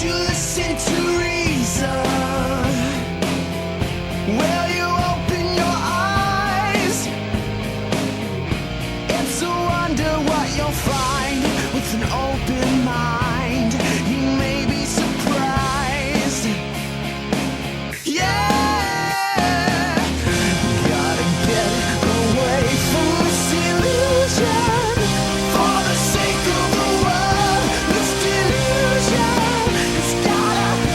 you listen to reason? Will you open your eyes? It's a wonder what you'll find with an open mind. You may be surprised. Yeah! Gotta get away from this illusion. For the sake of the world, this delusion. It's gotta go.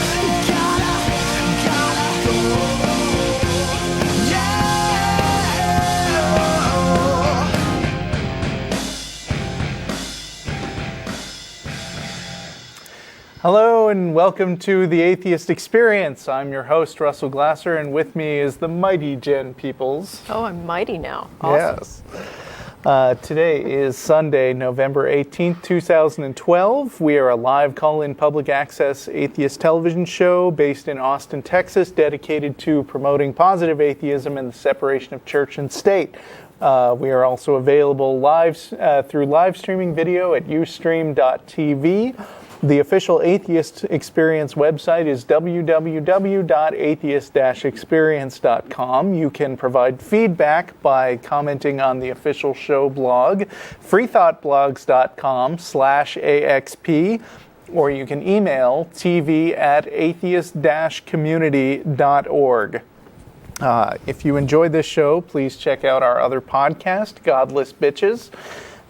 Hello and welcome to the Atheist Experience. I'm your host, Russell Glasser, and with me is the mighty Jen Peeples. Oh, I'm mighty now. Awesome. Yes. Today is Sunday, November 18th, 2012. We are a live call-in public access atheist television show based in Austin, Texas, dedicated to promoting positive atheism and the separation of church and state. We are also available live through live streaming video at ustream.tv. The official Atheist Experience website is www.atheist-experience.com. You can provide feedback by commenting on the official show blog, freethoughtblogs.com/AXP, or you can email tv@atheist-community.org. If you enjoyed this show, please check out our other podcast, Godless Bitches.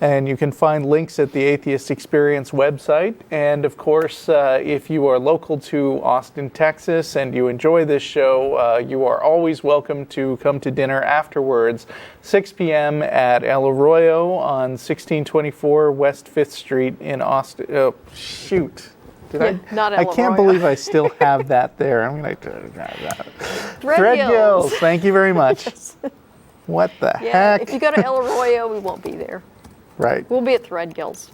And you can find links at the Atheist Experience website. And of course, if you are local to Austin, Texas, and you enjoy this show, you are always welcome to come to dinner afterwards, 6 p.m. at El Arroyo on 1624 West 5th Street in Austin. Oh, shoot. Not El I can't Arroyo. believe I still have that there. I'm going to that. Threadgills. Thank you very much. What the heck? If you go to El Arroyo, we won't be there. Right. We'll be at Threadgills.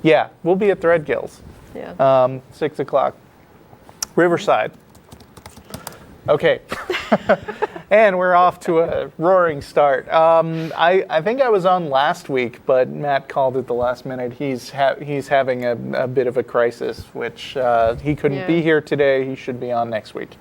Yeah, we'll be at Threadgills. Yeah. 6 o'clock. Riverside. Okay. And we're off to a roaring start. I think I was on last week, but Matt called it the last minute. He's having a bit of a crisis, which he couldn't be here today. He should be on next week.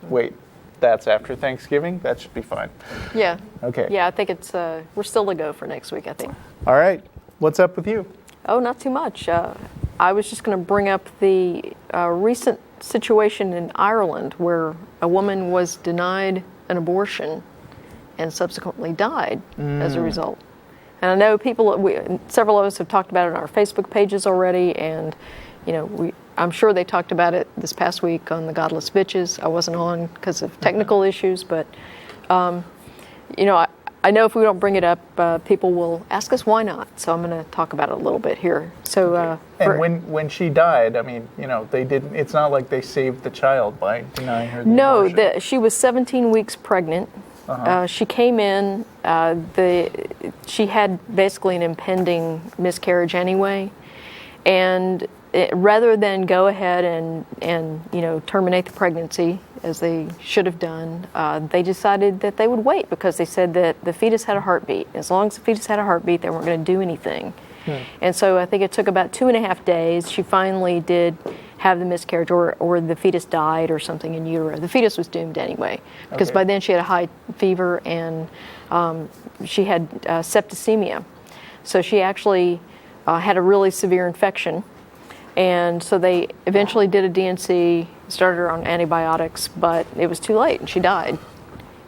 Wait. That's after Thanksgiving? That should be fine. Yeah. Okay. Yeah, I think it's, we're still to go for next week, I think. All right. What's up with you? Oh, not too much. I was just going to bring up the recent situation in Ireland where a woman was denied an abortion and subsequently died as a result. And I know several of us have talked about it on our Facebook pages already, and, you know, I'm sure they talked about it this past week on the Godless Bitches. I wasn't on because of technical issues, but, you know, I know if we don't bring it up, people will ask us why not. So I'm going to talk about it a little bit here. So, and when she died, I mean, you know, they didn't. It's not like they saved the child by denying her the abortion. No, she was 17 weeks pregnant. She came in. She had basically an impending miscarriage anyway, and rather than go ahead and you know, terminate the pregnancy as they should have done, they decided that they would wait because they said that the fetus had a heartbeat. As long as the fetus had a heartbeat, they weren't going to do anything. And so I think it took about 2.5 days. She finally did have the miscarriage, or the fetus died or something in utero. The fetus was doomed anyway because by then she had a high fever and she had septicemia. So she actually had a really severe infection. And so they eventually did a DNC, started her on antibiotics, but it was too late and she died.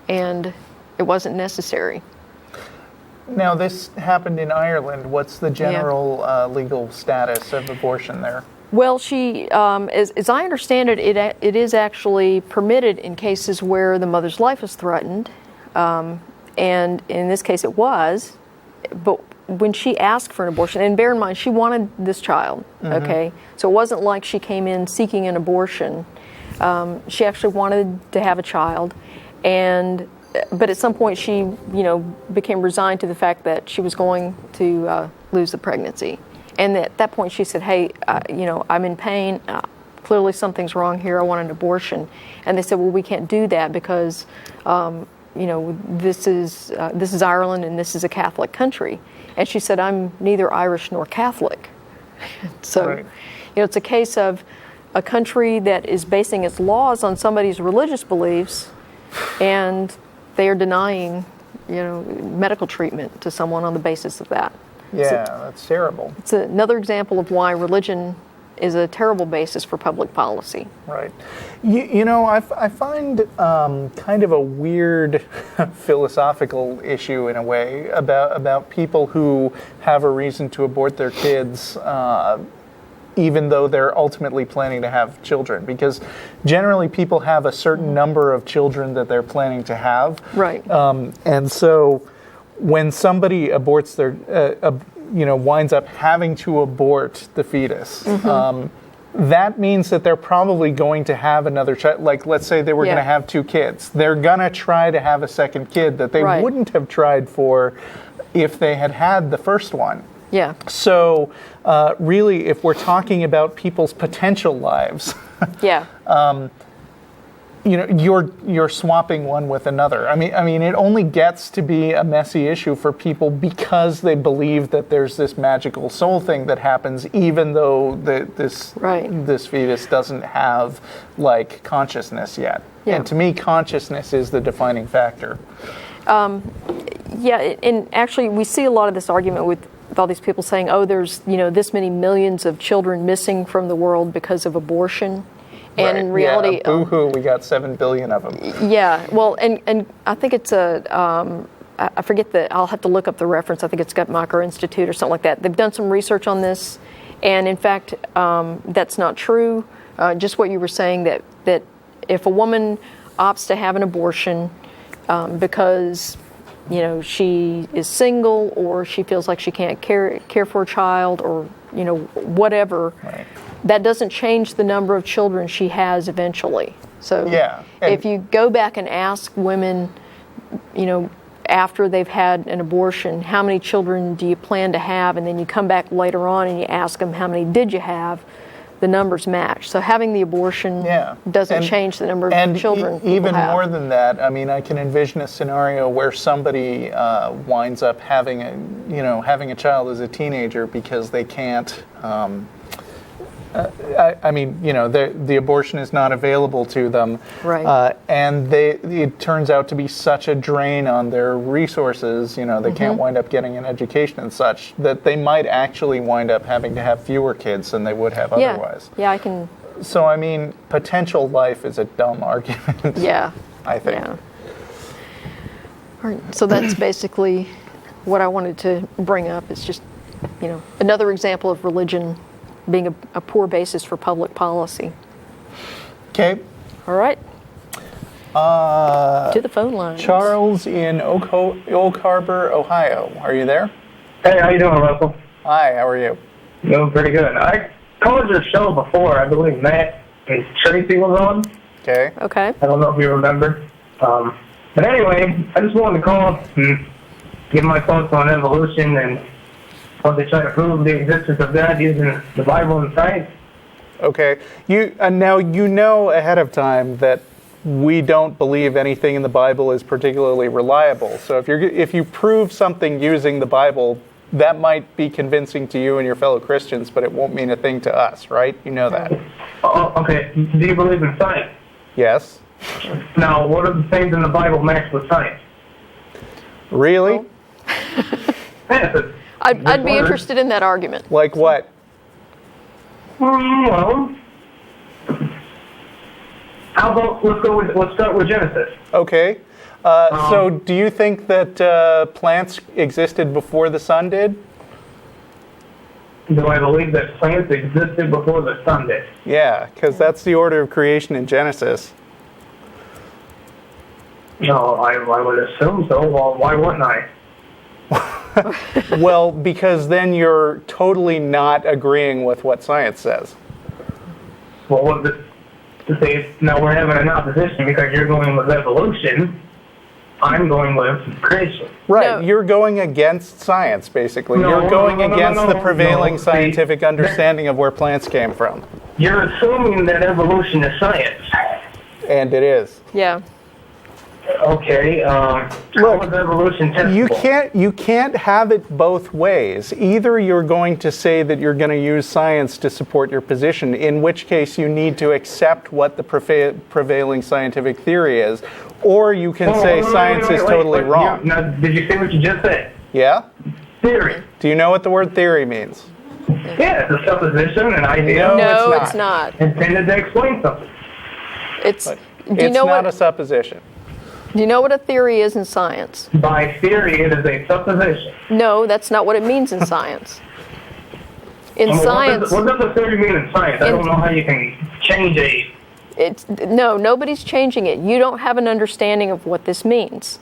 And it wasn't necessary. Now, this happened in Ireland. What's the general legal status of abortion there? Well, she, as I understand it, it is actually permitted in cases where the mother's life is threatened. And in this case it was, but when she asked for an abortion, and bear in mind, she wanted this child, okay? So it wasn't like she came in seeking an abortion. She actually wanted to have a child, but at some point she, you know, became resigned to the fact that she was going to lose the pregnancy. And at that point she said, hey, you know, I'm in pain. Clearly something's wrong here. I want an abortion. And they said, well, we can't do that because, you know, this is Ireland and this is a Catholic country. And she said, I'm neither Irish nor Catholic. So, you know, it's a case of a country that is basing its laws on somebody's religious beliefs, and they are denying, medical treatment to someone on the basis of that. Yeah, that's terrible. It's another example of why religion is a terrible basis for public policy. Right. I find kind of a weird philosophical issue in a way about people who have a reason to abort their kids, even though they're ultimately planning to have children. Because generally people have a certain number of children that they're planning to have. Right. And so when somebody aborts their, winds up having to abort the fetus, that means that they're probably going to have another child. Like, let's say they were going to have 2 kids. They're going to try to have a second kid that they wouldn't have tried for if they had had the first one. Yeah. So, really, if we're talking about people's potential lives, yeah. You're swapping one with another. I mean, it only gets to be a messy issue for people because they believe that there's this magical soul thing that happens, even though this fetus doesn't have consciousness yet. Yeah. And to me, consciousness is the defining factor. And actually, we see a lot of this argument with all these people saying, "Oh, there's this many millions of children missing from the world because of abortion." And in reality, boo-hoo, we got 7 billion of them. Yeah, well, and I think it's I forget I'll have to look up the reference. I think it's Guttmacher Institute or something like that. They've done some research on this, and in fact, that's not true. Just what you were saying, that if a woman opts to have an abortion because she is single, or she feels like she can't care for a child, or whatever. Right. That doesn't change the number of children she has eventually. So if you go back and ask women, after they've had an abortion, how many children do you plan to have? And then you come back later on and you ask them, how many did you have? The numbers match. So having the abortion doesn't change the number of children. Even more than that, I mean, I can envision a scenario where somebody winds up having a child as a teenager because they can't. The abortion is not available to them, right? And it turns out to be such a drain on their resources. They can't wind up getting an education and such, that they might actually wind up having to have fewer kids than they would have otherwise. Yeah, I can. So I mean, potential life is a dumb argument. Yeah, I think. Yeah. All right, so that's basically what I wanted to bring up. It's just, another example of religion being a poor basis for public policy. Okay. All right. To the phone line. Charles in Oak Harbor, Ohio. Are you there? Hey, how you doing, Russell? Hi, how are you? Doing pretty good. I called your show before. I believe Matt and Tracy was on. Okay. Okay. I don't know if you remember. But anyway, I just wanted to call and give my thoughts on evolution and how they try to prove the existence of God using the Bible and science. Okay. Now you know ahead of time that we don't believe anything in the Bible is particularly reliable. So if you prove something using the Bible, that might be convincing to you and your fellow Christians, but it won't mean a thing to us, right? You know that. Oh, okay. Do you believe in science? Yes. Now, what are the things in the Bible match with science? Really? I'd be interested in that argument. Like what? Well, how about let's start with Genesis. Okay. So do you think that plants existed before the sun did? Do I believe that plants existed before the sun did? Yeah, because that's the order of creation in Genesis. No, I would assume so. Well, why wouldn't I? Well, because then you're totally not agreeing with what science says. Well, now we're having an opposition because you're going with evolution. I'm going with creation. Right, No. You're going against science, basically. No, You're going against the prevailing See, scientific understanding of where plants came from. You're assuming that evolution is science. And it is. Yeah. Okay. How Look, is evolution testable? You can't have it both ways. Either you're going to say that you're going to use science to support your position, in which case you need to accept what the prevailing scientific theory is, or you can say science is totally wrong. Now, did you say what you just said? Yeah? Theory. Do you know what the word theory means? Yeah, it's a supposition, an idea. No, it's not. Intended to explain something. It's. Do you It's know not what? a supposition. Do you know what a theory is in science? By theory, it is a supposition. No, that's not what it means in science. In science, What does a theory mean in science? I don't know how you can change nobody's changing it. You don't have an understanding of what this means,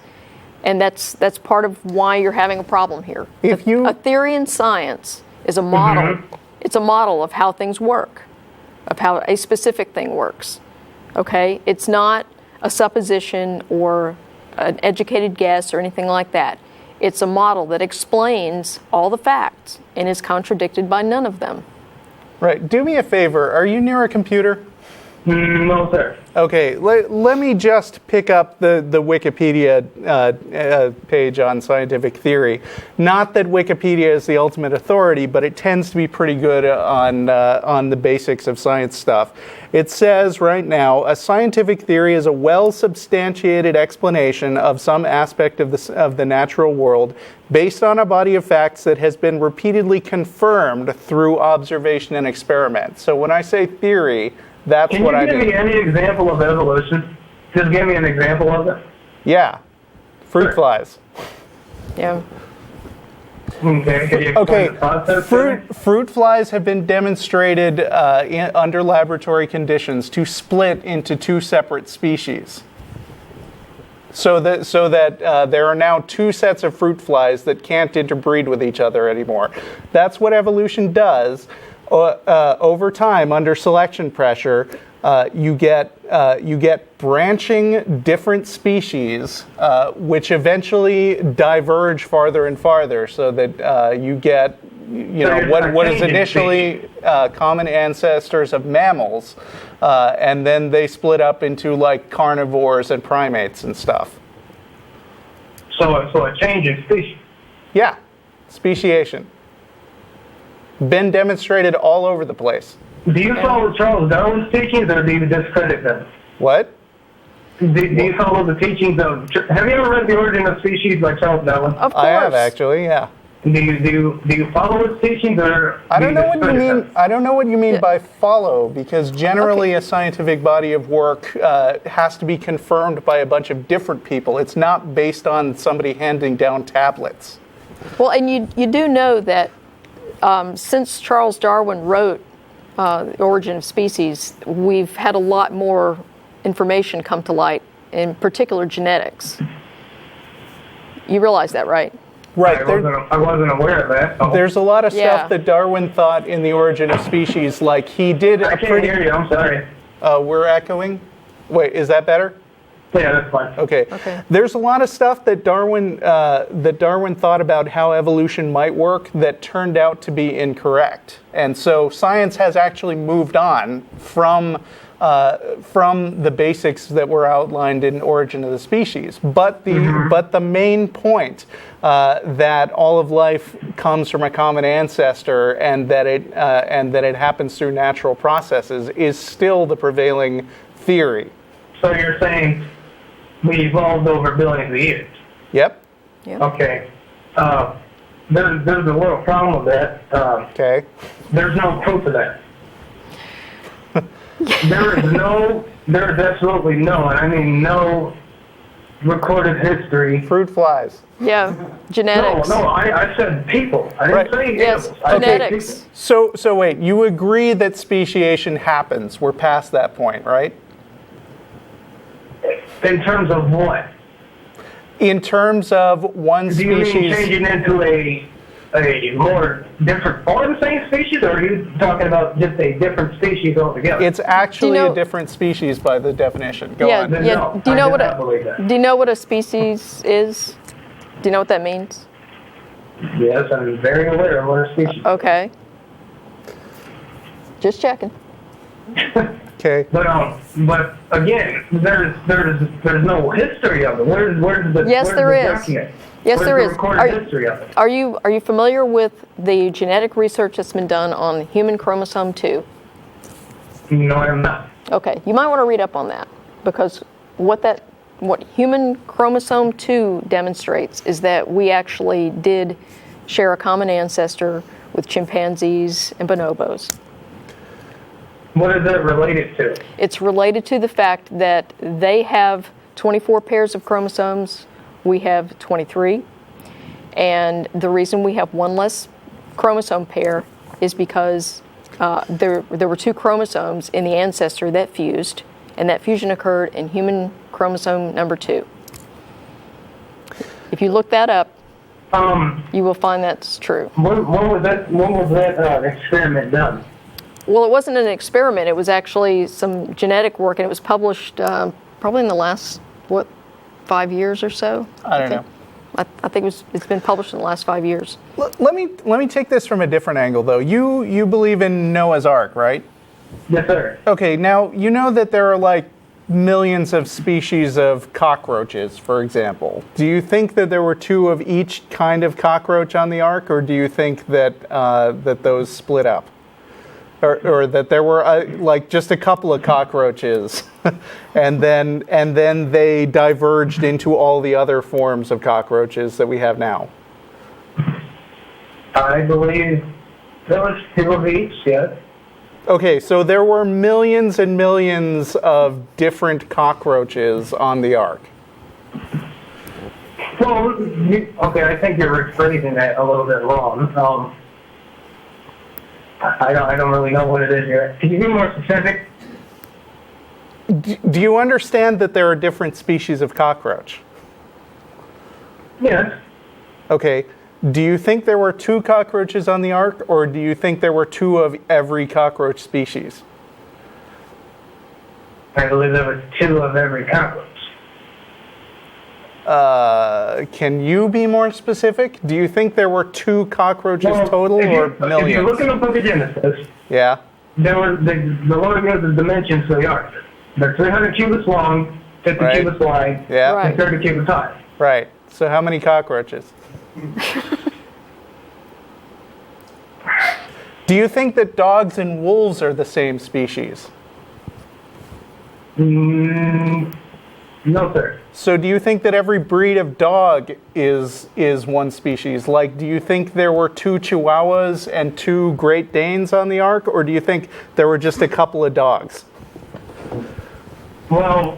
and that's part of why you're having a problem here. A theory in science is a model. Mm-hmm. It's a model of how things work, of how a specific thing works. Okay, it's not a supposition or an educated guess or anything like that. It's a model that explains all the facts and is contradicted by none of them. Right. Do me a favor. Are you near a computer? No, sir. Okay, let me just pick up the Wikipedia page on scientific theory. Not that Wikipedia is the ultimate authority, but it tends to be pretty good on the basics of science stuff. It says right now, a scientific theory is a well-substantiated explanation of some aspect of the natural world based on a body of facts that has been repeatedly confirmed through observation and experiment. So when I say theory, that's what I mean. Can you give me any example of evolution? Just give me an example of it. Yeah. Fruit flies. Yeah. Okay. Can you explain the process to me? Fruit flies have been demonstrated under laboratory conditions to split into two separate species. So that there are now two sets of fruit flies that can't interbreed with each other anymore. That's what evolution does. Over time, under selection pressure, you get branching different species, which eventually diverge farther and farther, so that you get what is initially common ancestors of mammals, and then they split up into like carnivores and primates and stuff. So a change in species. Yeah, speciation. Been demonstrated all over the place. Do you follow Charles Darwin's teachings, or do you discredit them? What? Do you follow the teachings of? Have you ever read The Origin of Species by Charles Darwin? Of course. I have actually, yeah. Do you follow his teachings, or I don't know what you mean. them? I don't know what you mean by follow, because generally a scientific body of work has to be confirmed by a bunch of different people. It's not based on somebody handing down tablets. Well, and you do know that since Charles Darwin wrote The Origin of Species, we've had a lot more information come to light, in particular genetics. You realize that, right? Right. I wasn't aware of that. So. There's a lot of Yeah. stuff that Darwin thought in The Origin of Species, like he did I can't hear you. I'm sorry. We're echoing? Wait, is that better? Yeah, that's fine. Okay. There's a lot of stuff that Darwin thought about how evolution might work that turned out to be incorrect, and so science has actually moved on from the basics that were outlined in Origin of the Species. But the main point that all of life comes from a common ancestor and that it happens through natural processes is still the prevailing theory. So you're saying we evolved over billions of years? Yep. Okay. There's a little problem with that. Okay. There's no proof of that. There is absolutely no, and I mean no, recorded history. Fruit flies. Yeah, genetics. No, I said people. I didn't say Yes, animals. I said genetics. people. So wait, you agree that speciation happens? We're past that point, right? In terms of what? In terms of one Do you mean species. changing into a more different form of the same species, or are you talking about just a different species altogether? It's actually Do you know- a different species by the definition. Go on. Then Yeah. no, Do you know I what do not believe that. do you know what a species is? Do you know what that means? Yes, I'm very aware of what a species is. Okay. Just checking. Okay. But again, there's no history of it. Where's the Yes, there is. document? Yes, there Where's is. the recorded history of it? Are you familiar with the genetic research that's been done on human chromosome 2? No, I'm not. Okay, you might want to read up on that, because what human chromosome 2 demonstrates is that we actually did share a common ancestor with chimpanzees and bonobos. What is that related to? It's related to the fact that they have 24 pairs of chromosomes, we have 23, and the reason we have one less chromosome pair is because there were 2 chromosomes in the ancestor that fused, and that fusion occurred in human chromosome number 2. If you look that up, you will find that's true. When was that experiment done? Well, it wasn't an experiment. It was actually some genetic work, and it was published probably in the last, 5 years or so? I don't know. I think it's been published in the last 5 years. Let me take this from a different angle, though. You believe in Noah's Ark, right? Yes, sir. Okay, now you know that there are like millions of species of cockroaches, for example. Do you think that there were 2 of each kind of cockroach on the Ark, or do you think that that those split up? Or that there were like just a couple of cockroaches, and then they diverged into all the other forms of cockroaches that we have now? I believe there was 2 of each, yes. Okay, so there were millions and millions of different cockroaches on the Ark. Well, okay, I think you're rephrasing that a little bit wrong. I don't really know what it is here. Can you be more specific? Do you understand that there are different species of cockroach? Yes. Okay. Do you think there were 2 cockroaches on the Ark, or do you think there were 2 of every cockroach species? I believe there were 2 of every cockroach. Can you be more specific? Do you think there were 2 cockroaches total, or millions? If you look in the book of Genesis, yeah. there were the Lord gives the dimensions for the ark. They're 300 cubits long, 50 Right. cubits wide, Yeah. Right. and 30 cubits high. Right. So how many cockroaches? Do you think that dogs and wolves are the same species? No, sir. So do you think that every breed of dog is one species? Like, do you think there were 2 Chihuahuas and 2 Great Danes on the Ark, or do you think there were just a couple of dogs? Well,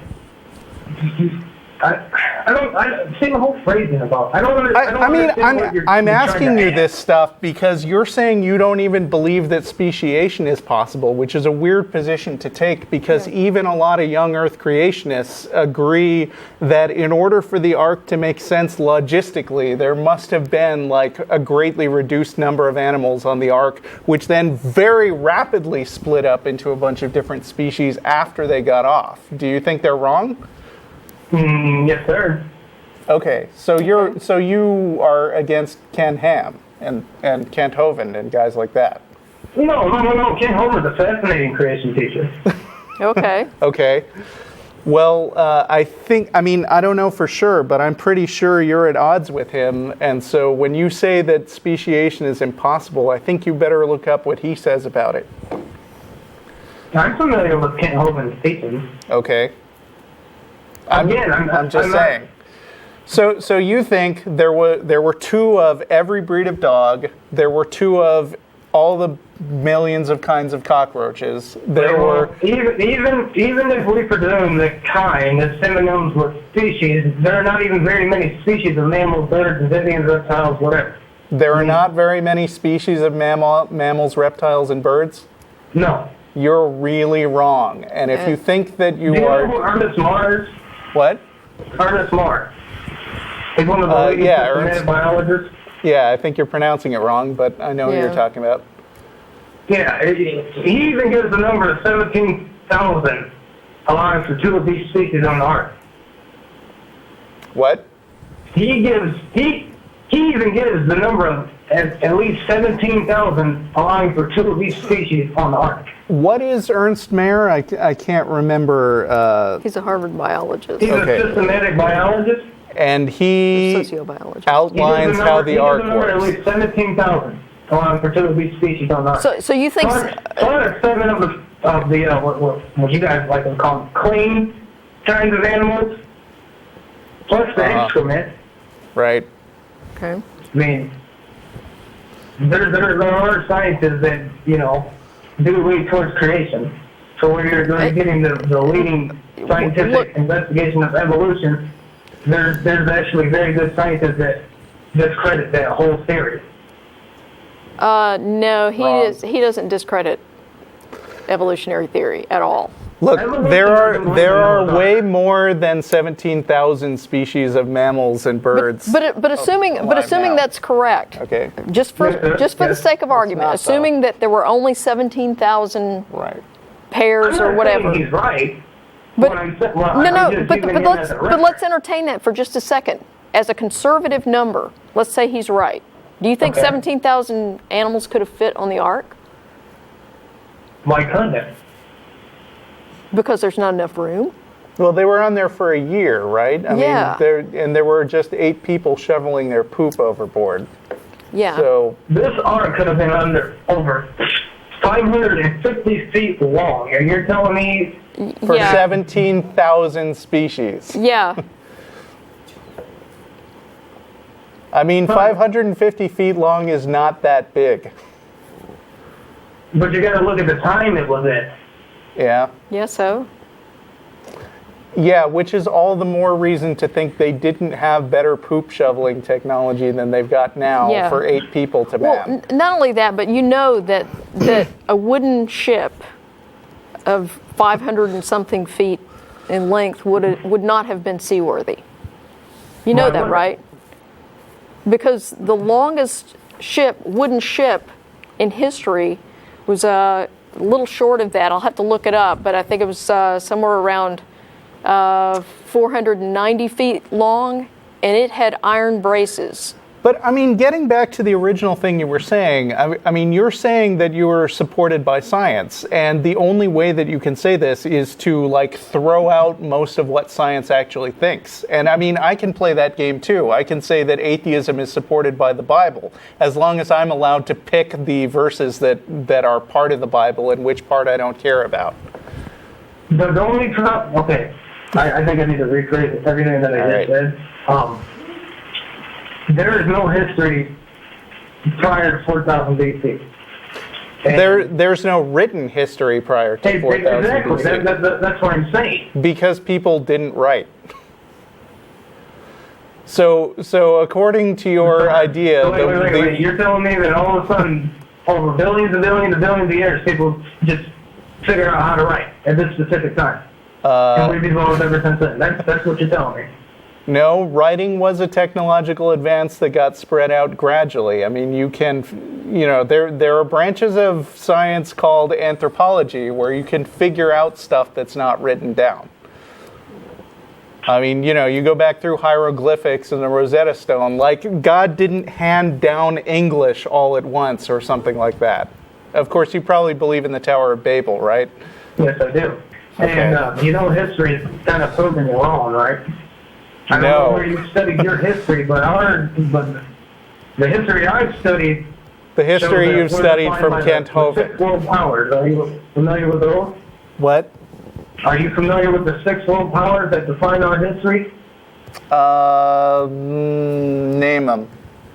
I see the whole phrasing about. I don't understand. I'm asking you this stuff because you're saying you don't even believe that speciation is possible, which is a weird position to take, because even a lot of young Earth creationists agree that in order for the Ark to make sense logistically, there must have been like a greatly reduced number of animals on the Ark, which then very rapidly split up into a bunch of different species after they got off. Do you think they're wrong? Yes, sir. Okay, so you are against Ken Ham and Kent Hovind and guys like that. No. Ken Homer's a fascinating creation teacher. Okay. Okay. Well, I don't know for sure, but I'm pretty sure you're at odds with him. And so when you say that speciation is impossible, I think you better look up what he says about it. I'm familiar with Kent Hovind's teachings. Okay. I'm just saying. So you think there were 2 of every breed of dog, there were 2 of all the millions of kinds of cockroaches. There were even if we presume the kind is synonyms with species, there are not even very many species of mammals, birds, amphibians, reptiles, whatever. There are not very many species of mammals, reptiles, and birds? No. You're really wrong. And if you think that you Do you are... know who Ernest Mars? What? Ernest Mars. He's one of the leading systematic biologists. Yeah, I think you're pronouncing it wrong, but I know who you're talking about. Yeah, he even gives the number of 17,000 allowing for 2 of these species on the Ark. What? He He even gives the number of at least 17,000 allowing for 2 of each species on the Ark. What is Ernst Mayr? I can't remember. He's a Harvard biologist. He's Okay. a systematic biologist. And he Sociobiologist. outlines how the Ark At works. least 17,000 allowing for 2 of each species on the Ark. So you think? So that's 7 of the what you guys like to call them, clean kinds of animals, plus the excrement. Right. Okay. I mean, there are scientists that, do lead towards creation. So when you're getting the leading scientific investigation of evolution, there's actually very good scientists that discredit that whole theory. No, Wrong. he doesn't discredit evolutionary theory at all. Look, Evolution there doesn't are believe in way more than 17,000 species of mammals and birds. But assuming now. that's correct. Okay. Just for the sake of argument, not, assuming that there were only 17,000 Right. pairs or whatever. He's right. But I'm just using him as a but let's entertain that for just a second. As a conservative number, let's say he's right. Do you think Okay. 17,000 animals could have fit on the Ark? Why couldn't it? Because there's not enough room. Well, they were on there for a year, right? I Yeah. mean, there were just 8 people shoveling their poop overboard. Yeah. So, This Ark could have been over 550 feet long, and you're telling me for yeah. 17,000 species. Yeah. I mean, 550 feet long is not that big. But you got to look at the time it was in. Yeah. Yeah. So. Yeah, which is all the more reason to think they didn't have better poop shoveling technology than they've got now Yeah. for 8 people to Well, man. not only that, but you know that a wooden ship of 500 and something feet in length would not have been seaworthy. You know Why that, wouldn't? right? Because the longest wooden ship in history was a little short of that. I'll have to look it up, but I think it was somewhere around 490 feet long, and it had iron braces. But, I mean, getting back to the original thing you were saying, I mean, you're saying that you are supported by science, and the only way that you can say this is to, like, throw out most of what science actually thinks. And, I mean, I can play that game, too. I can say that atheism is supported by the Bible, as long as I'm allowed to pick the verses that are part of the Bible and which part I don't care about. The only problem, okay, I think I need to rephrase everything that I just said. There is no history prior to 4,000 BC. There's no written history prior to 4,000 Exactly. BC. That's what I'm saying. Because people didn't write. So according to your idea, So wait. You're telling me that all of a sudden, over billions and billions and billions of years, people just figure out how to write at this specific time? And we've evolved ever since then. That's what you're telling me. no, writing was a technological advance that got spread out gradually. I mean, there are branches of science called anthropology where you can figure out stuff that's not written down. I mean, you go back through hieroglyphics and the Rosetta Stone, like God didn't hand down English all at once or something like that. Of course, you probably believe in the Tower of Babel, right? Yes, I do. Okay. And history is kind of proving you wrong, right? I don't know where you studied your history, but the history I've studied. The history shows that you've we're studied defined from by Kent the Hovind. 6 world powers. Are you familiar with those? What? Are you familiar with the 6 world powers that define our history? Name them.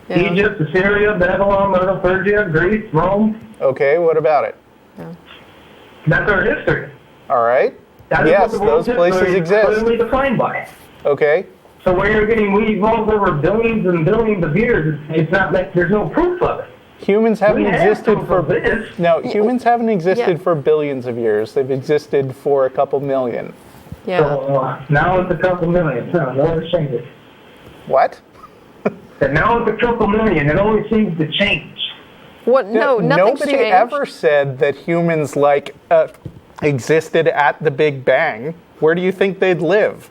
Yeah. Egypt, Assyria, Babylon, Medo Persia, Greece, Rome. Okay, what about it? That's our history. All right. That is Yes, what the world's those places history is exist. clearly defined by. Okay. So where you're getting we evolved over billions and billions of years, it's not that there's no proof of it. Humans haven't We have existed proof for of this. no. Humans haven't existed Yeah. for billions of years. They've existed for a couple million. Yeah. So now it's a couple million. No changes. What? And now it's a couple million. It only seems to change. What? No, nothing's Nobody changed. ever said that humans existed at the Big Bang. Where do you think they'd live?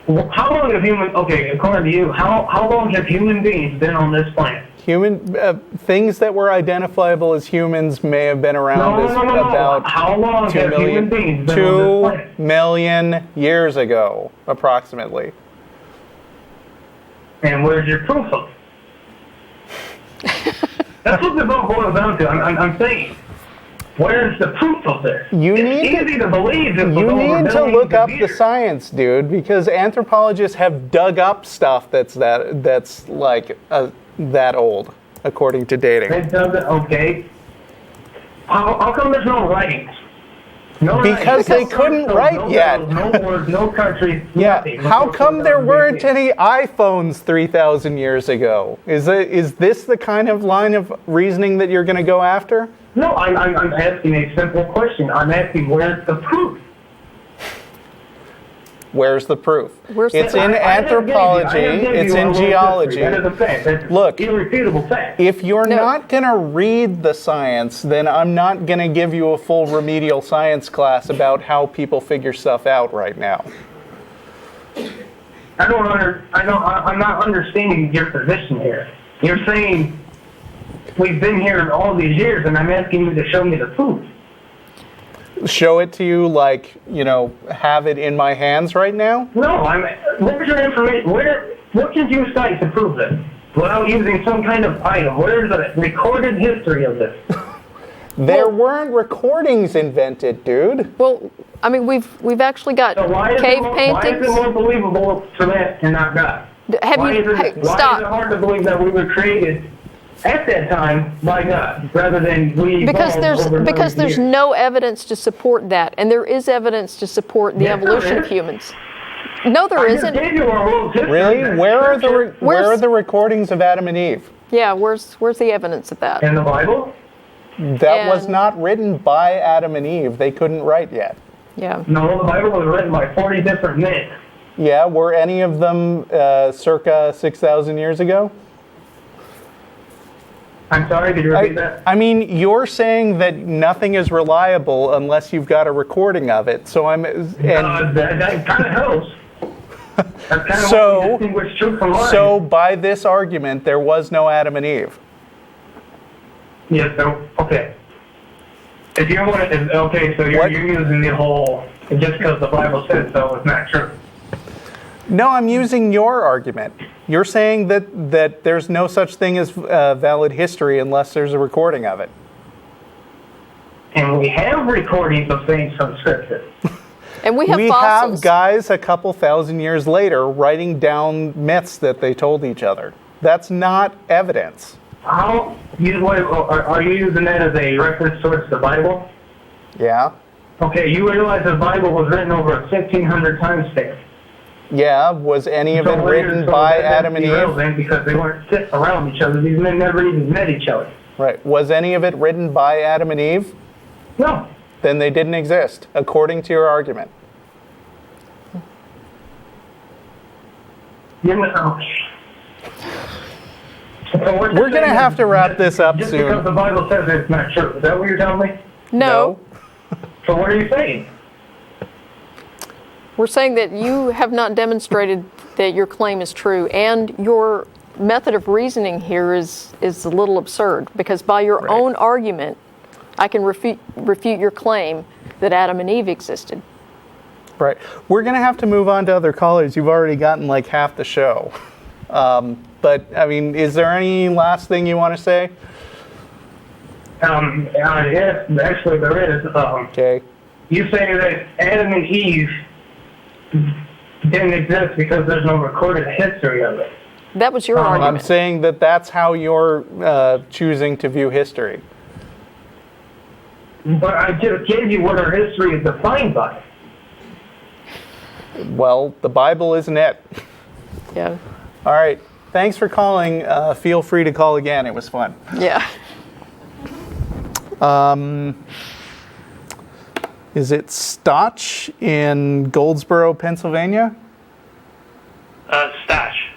How long have according to you, how long have human beings been on this planet? Things that were identifiable as humans may have been around about how long have human beings been on this planet? 2 million years ago, approximately. And where's your proof of it? That's what the vote boils down to. I'm saying, where's the proof of this? It's easy to believe. You need to look up the science, dude, because anthropologists have dug up stuff that's like that old, according to dating. Okay. How come there's no writings? Because they couldn't write yet. No words, no country. Yeah. Nothing. How come there weren't any iPhones 3,000 years ago? Is this the kind of line of reasoning that you're going to go after? No, I'm asking a simple question. I'm asking, where's the proof? Where's the proof? It's in I anthropology. It's in geology. That is a fact. That's Look, irrefutable fact. if you're not going to read the science, then I'm not going to give you a full remedial science class about how people figure stuff out right now. I'm not understanding your position here. You're saying we've been here all these years, and I'm asking you to show me the proof. Show it to you, like, have it in my hands right now? No, where's your information? What can you cite to prove this? Without using some kind of item. Where's the recorded history of this? There weren't recordings invented, dude. Well, I mean, we've actually got So cave paintings. Why is it more believable for that and not God? Why is it hard to believe that we were created at that time by God, rather than we because there's no evidence to support that, and there is evidence to support the evolution of humans. No, there isn't. Really? Where are the recordings of Adam and Eve? Yeah, where's the evidence of that? In the Bible? That was not written by Adam and Eve. They couldn't write yet. Yeah. No, the Bible was written by 40 different men. Yeah, were any of them circa 6,000 years ago? I'm sorry, could you repeat that? I mean, you're saying that nothing is reliable unless you've got a recording of it. So that kind of helps. That's kind of what we distinguish truth from lying. So by this argument, there was no Adam and Eve. Yes. Okay. If you want to, okay, so you're using the whole just because the Bible says so, it's not true. No, I'm using your argument. You're saying that there's no such thing as valid history unless there's a recording of it. And we have recordings of things from Scripture. And we have fossils. Have guys a couple thousand years later writing down myths that they told each other. That's not evidence. Are you using that as a reference towards the Bible? Yeah. Okay, you realize the Bible was written over 1,500 times there. Yeah, was any of it written by Adam and Eve? Because they weren't sitting around each other. These men never even met each other. Right. Was any of it written by Adam and Eve? No. Then they didn't exist, according to your argument. So we're going to have to wrap this up just soon. Just because the Bible says it's not true. Is that what you're telling me? No. So what are you saying? We're saying that you have not demonstrated that your claim is true, and your method of reasoning here is a little absurd, because by your own argument, I can refute your claim that Adam and Eve existed. Right. We're going to have to move on to other callers. You've already gotten like half the show. But, I mean, is there any last thing you want to say? Yes, actually there is. Okay. You say that Adam and Eve didn't exist because there's no recorded history of it. That was your argument. I'm saying that that's how you're choosing to view history. But I just gave you what our history is defined by. Well, the Bible isn't it. Yeah. All right. Thanks for calling. Feel free to call again. It was fun. Yeah. Is it Stotch in Gouldsboro, Pennsylvania? Stotch.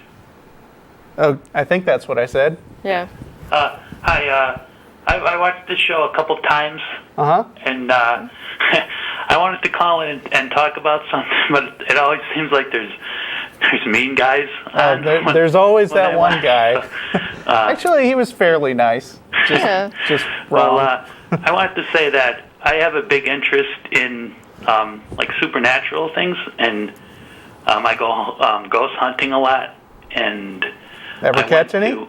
Oh, I think that's what I said. Yeah. Hi. I watched this show a couple times. And I wanted to call in and talk about something, but it always seems like there's there's mean guys. On there's always when that I one watch. guy. Actually, he was fairly nice. Just wrong. Well, I wanted to say that I have a big interest in like supernatural things, and I go ghost hunting a lot. And Ever catch any?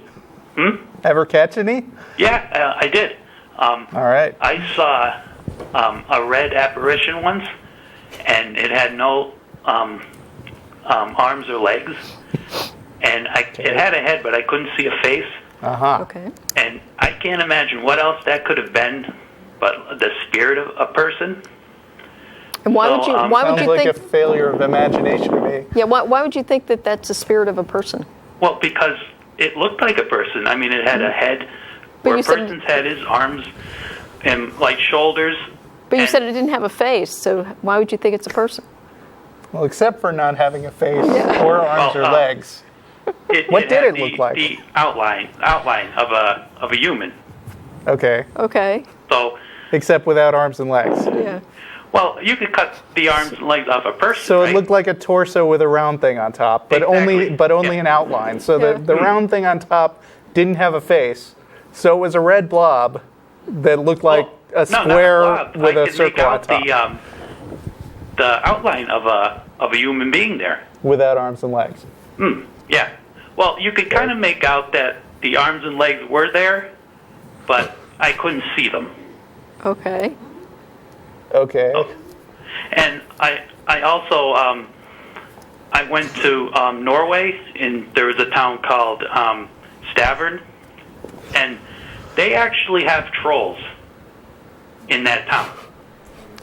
Ever catch any? Yeah, I did. All right. I saw a red apparition once, and it had no arms or legs, and it had a head, but I couldn't see a face. Okay. And I can't imagine what else that could have been, but the spirit of a person. And why would you? Why would Sounds you like think? a failure of imagination to me. Yeah. Why would you think that that's the spirit of a person? Well, because it looked like a person. I mean, it had a head, But where you a said- person's head is, arms, and like shoulders. But you and- said it didn't have a face, so why would you think it's a person? Well, except for not having a face or arms or legs. What did had it look like? The outline of a human. Okay. Okay. So, Except without arms and legs. Yeah. well, you could cut the arms and legs off a person. So right? it looked like a torso with a round thing on top, but Exactly. only Yeah. an outline. So Yeah. the round thing on top didn't have a face. So it was a red blob that looked like Well, a no, not square blob. with I a could circle make on out top the outline of a human being there. without arms and legs. Yeah. Well, you could kind of make out that the arms and legs were there, but I couldn't see them. Okay. Okay. And I also I went to Norway, and there was a town called Stavern, and they actually have trolls in that town.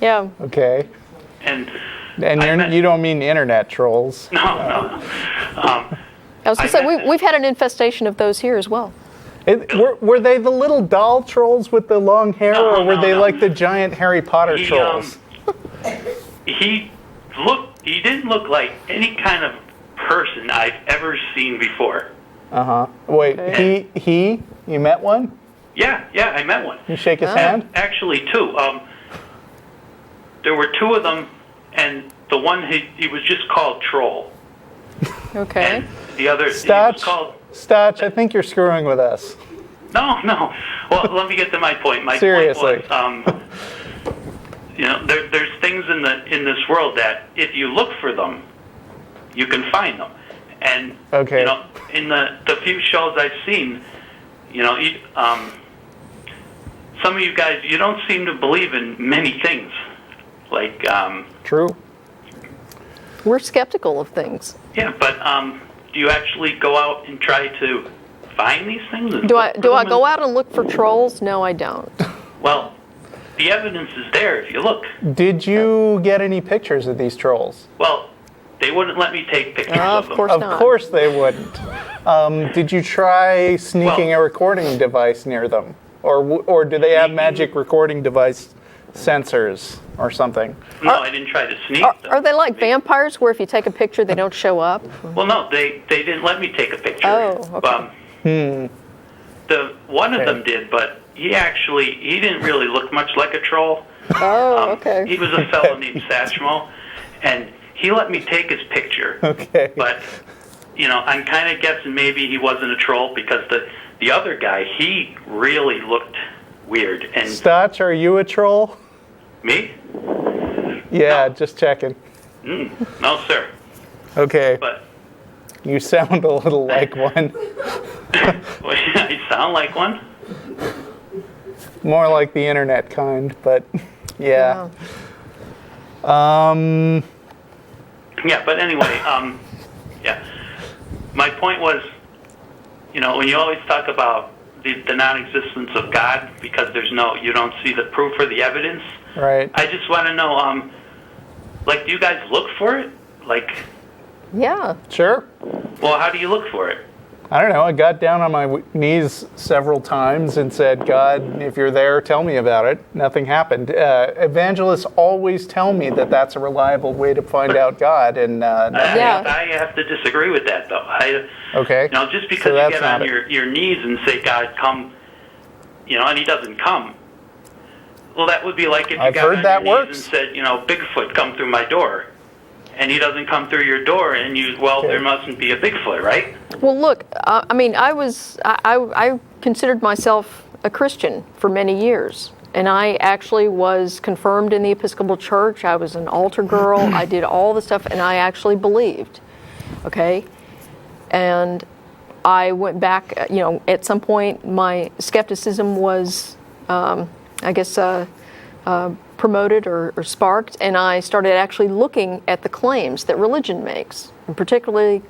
Yeah. Okay. And And you don't mean internet trolls. no. I was going to say, we've had an infestation of those here as well. Were they the little doll trolls with the long hair, No, or were no, they no. like the giant Harry Potter He, trolls? He didn't look like any kind of person I've ever seen before. Wait, Okay. you met one? Yeah, I met one. You shake his hand? Actually, two. There were two of them, and the one he was just called Troll, Okay. and the other he Stotch, was called. Stotch, I think you're screwing with us. No. Well, let me get to my point. My Seriously. point was, there's things in this world that if you look for them, you can find them. And Okay. in the few shows I've seen, some of you guys, you don't seem to believe in many things. Like, True. We're skeptical of things. yeah, but do you actually go out and try to find these things? And Do I look for them? go out and look for trolls? No, I don't. Well, the evidence is there if you look. Did you get any pictures of these trolls? Well, they wouldn't let me take pictures of Of them. course Of not. course they wouldn't. Did you try sneaking a recording device near them? Or do they have magic recording device sensors or something? No, I didn't try to sneak them. Are they like vampires where if you take a picture, they don't show up? Well, no, they didn't let me take a picture. Oh, okay. One of them did, but he didn't really look much like a troll. Oh, okay. He was a fellow named Satchmo, and he let me take his picture. Okay. But, I'm kind of guessing maybe he wasn't a troll because the other guy, he really looked weird. And Stotch, are you a troll? me? Yeah, No. just checking. No, sir. Okay. But You sound a little like one. well, I sound like one. More like the internet kind, but yeah. Yeah, but anyway, yeah. My point was, when you always talk about the non-existence of God because you don't see the proof or the evidence. Right. I just want to know, do you guys look for it? Yeah. Sure. Well, how do you look for it? I don't know. I got down on my knees several times and said, God, if you're there, tell me about it. Nothing happened. Evangelists always tell me that that's a reliable way to find out God. And Yeah. I have to disagree with that, though. Okay. Just because So you that's get not on it. your knees and say, God, come, and he doesn't come. Well, that would be like if you I've got heard on that your works. knees and said, Bigfoot, come through my door. and he doesn't come through your door, and there mustn't be a Bigfoot, right? Well, look, I mean, I considered myself a Christian for many years, and I actually was confirmed in the Episcopal Church. I was an altar girl. I did all the stuff, and I actually believed, okay? And I went back, at some point, my skepticism was, promoted or sparked, and I started actually looking at the claims that religion makes, in particular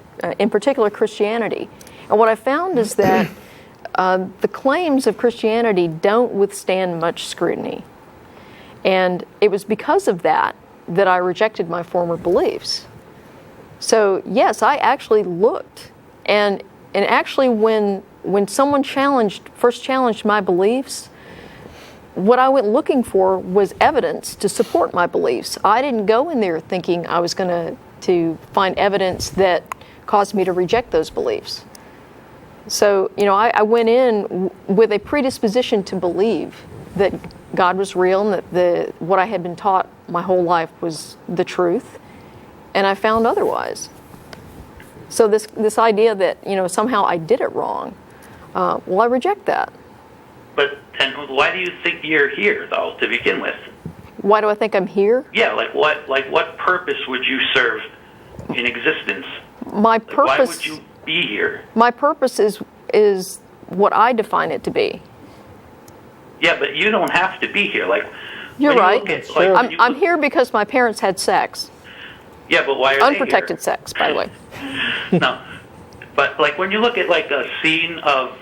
Christianity. And what I found is that the claims of Christianity don't withstand much scrutiny. And it was because of that I rejected my former beliefs. So yes, I actually looked, and actually when someone first challenged my beliefs, what I went looking for was evidence to support my beliefs. I didn't go in there thinking I was going to find evidence that caused me to reject those beliefs. So, I went in with a predisposition to believe that God was real and that what I had been taught my whole life was the truth, and I found otherwise. So this idea that, somehow I did it wrong, I reject that. But then why do you think you're here, though, to begin with? Why do I think I'm here? Yeah, what purpose would you serve in existence? My purpose. Why would you be here? My purpose is what I define it to be. Yeah, but you don't have to be here. You're right. I'm here because my parents had sex. Yeah, but why are unprotected they here? Sex, by the way. No, but when you look at a scene of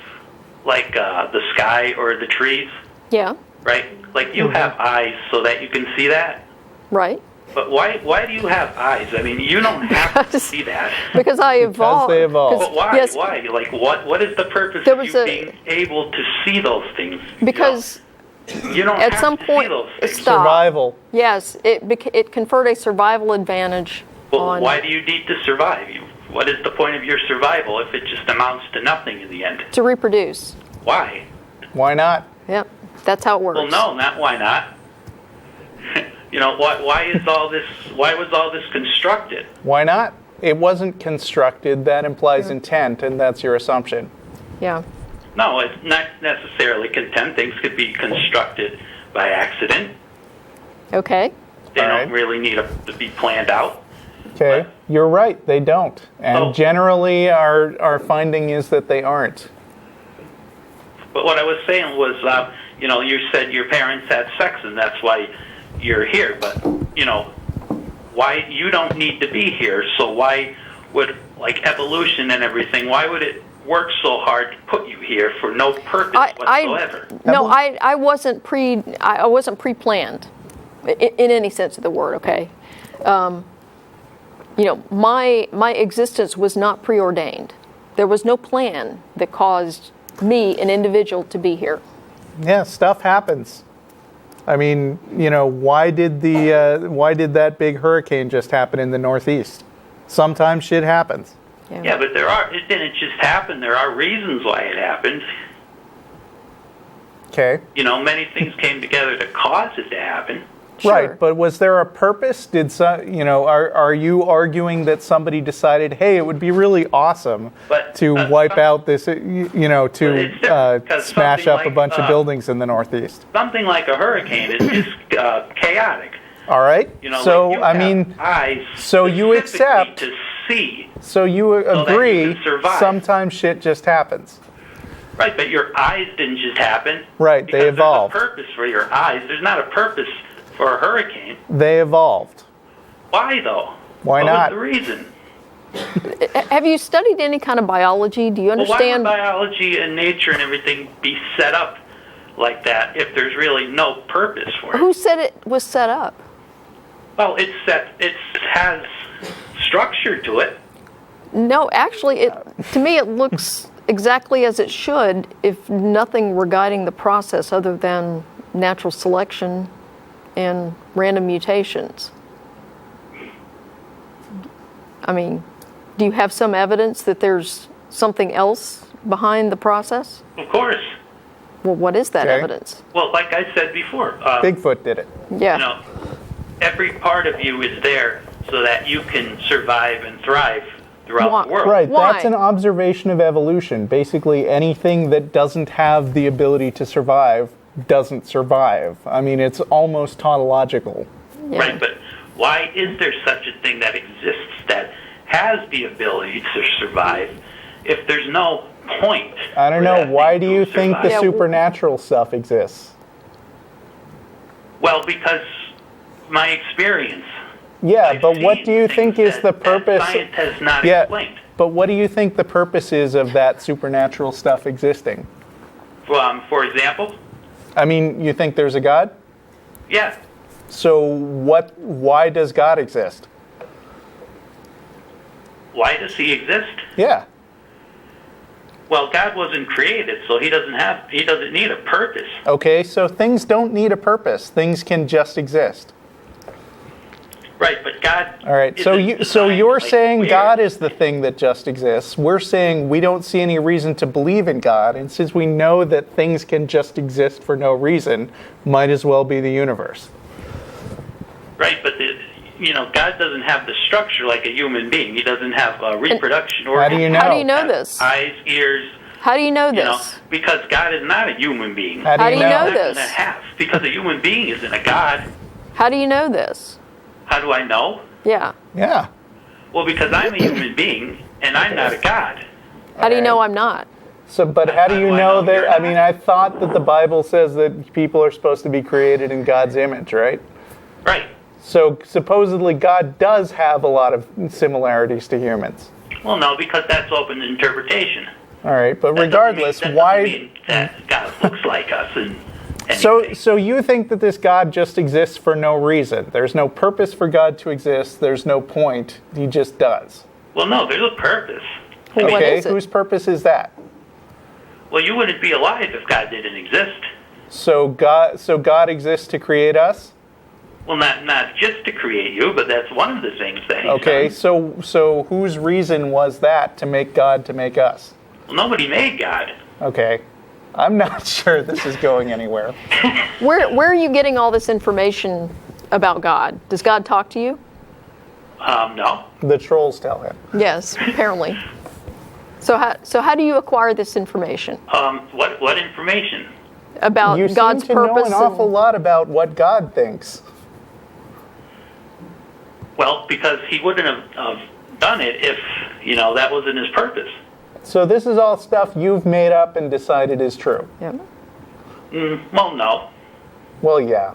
the sky or the trees. Yeah. Right? You have eyes so that you can see that. Right. But why do you have eyes? I mean, you don't have to see that. Because I evolved. Because they evolved. But why? Yes. Why? What is the purpose of you being able to see those things? Because you don't at have some to point, see those things. stop. Survival. Yes, it conferred a survival advantage. Well, why do you need to survive? What is the point of your survival if it just amounts to nothing in the end? To reproduce. Why? Why not? Yep, that's how it works. Well, no, not why not. Why was all this constructed? Why not? It wasn't constructed. That implies intent, and that's your assumption. Yeah. No, it's not necessarily content. Things could be constructed by accident. Okay. They All don't right. really need to be planned out. Okay, you're right. They don't, and Oh. generally, our finding is that they aren't. But what I was saying was, you said your parents had sex, and that's why you're here. But why you don't need to be here? So why would evolution and everything? Why would it work so hard to put you here for no purpose whatsoever? I wasn't pre-planned in any sense of the word. Okay. My existence was not preordained. There was no plan that caused me, an individual, to be here. Yeah, stuff happens. I mean, why did that big hurricane just happen in the Northeast? Sometimes shit happens. Yeah, but it didn't just happen. There are reasons why it happened. Okay. Many things came together to cause it to happen. Sure. Right, but was there a purpose? Are you arguing that somebody decided, hey, it would be really awesome to wipe out this, smash up a bunch of buildings in the Northeast? Something like a hurricane is just chaotic. All right. So eyes so you accept to see. So you agree. That you can survive. Sometimes shit just happens. Right, but your eyes didn't just happen. Right, they evolved. There's a purpose for your eyes. There's not a purpose for a hurricane. They evolved. Why though? Why not? What was the reason? Have you studied any kind of biology? Do you understand? Well, why would biology and nature and everything be set up like that if there's really no purpose for it? Who said it was set up? Well, it has structure to it. No, actually, to me it looks exactly as it should, if nothing were guiding the process other than natural selection and random mutations. I mean, do you have some evidence that there's something else behind the process? Of course. Well, what is that evidence? Well, like I said before, Bigfoot did it. Yeah. Every part of you is there so that you can survive and thrive throughout the world. Right, Why? that's an observation of evolution. Basically, anything that doesn't have the ability to survive doesn't survive. I mean, it's almost tautological. Yeah. Right, but why is there such a thing that exists that has the ability to survive if there's no point? I don't for know. that Why thing do you to think the survive? supernatural stuff exists? Well, because my experience. Yeah, I've but what seen do you things think is that- the that purpose? science has not Yeah, explained. but what do you think the purpose is of that supernatural stuff existing? For example, I mean, you think there's a God? yeah. So why does God exist? Why does he exist? Yeah. Well, God wasn't created, so he doesn't need a purpose. Okay, so things don't need a purpose. Things can just exist. Right, but God. All right. So isn't designed you're like saying we're- God is the thing that just exists. We're saying we don't see any reason to believe in God, and since we know that things can just exist for no reason, might as well be the universe. Right, but God doesn't have the structure like a human being. He doesn't have reproduction or How do you know? How do you know this? eyes, ears. How do you know You know, this? because God is not a human being. How do you know? know Not this? gonna have, because a human being isn't a God. How do you know this? How do I know? Yeah. Yeah. Well, because I'm a human being and I'm not a God. How do you know I'm not? So, but how do you How do I know know you're that? I not? mean, I thought that the Bible says that people are supposed to be created in God's image, right? Right. So supposedly God does have a lot of similarities to humans. Well, no, because that's open to interpretation. All right, but That regardless, doesn't why? mean that God looks like us and So, anything. so you think that this God just exists for no reason? There's no purpose for God to exist. There's no point. He just does. Well, no, there's a purpose. Well, what Okay, is it? whose purpose is that? Well, you wouldn't be alive if God didn't exist. So God exists to create us. Well, not just to create you, but that's one of the things that he's Okay, done. so whose reason was that to make God to make us? Well, nobody made God. Okay, I'm not sure this is going anywhere. Where are you getting all this information about God? Does God talk to you? No. The trolls tell him. Yes, apparently. So how do you acquire this information What information? about You God's seem to know purpose? an awful lot about what God thinks. Well, because he wouldn't have done it if, that wasn't his purpose. So this is all stuff you've made up and decided is true. Yeah. Well, no. Well, yeah.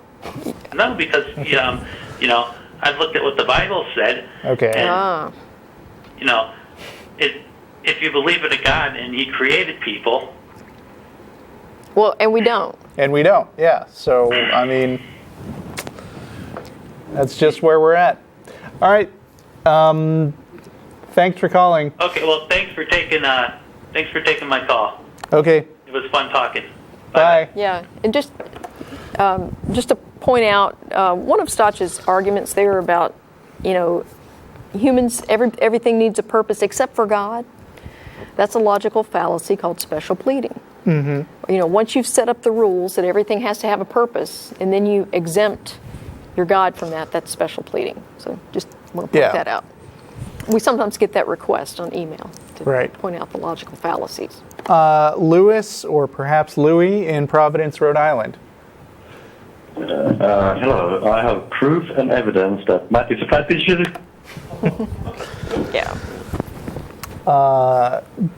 No, because, I've looked at what the Bible said. Okay. And, Ah. if you believe in a God and he created people, Well, and we don't. And we don't. Yeah. So I mean, that's just where we're at. All right. Thanks for calling. okay, well, thanks for taking my call. Okay. It was fun talking. Bye. Yeah, and just to point out, one of Stotch's arguments there about, humans, everything needs a purpose except for God. That's a logical fallacy called special pleading. Mm-hmm. Once you've set up the rules that everything has to have a purpose, and then you exempt your God from that, that's special pleading. So just want to point that out. We sometimes get that request on email to Right. point out the logical fallacies. Lewis, or perhaps Louis, in Providence, Rhode Island. Hello. I have proof and evidence that Matt is a fat bitch. Yeah.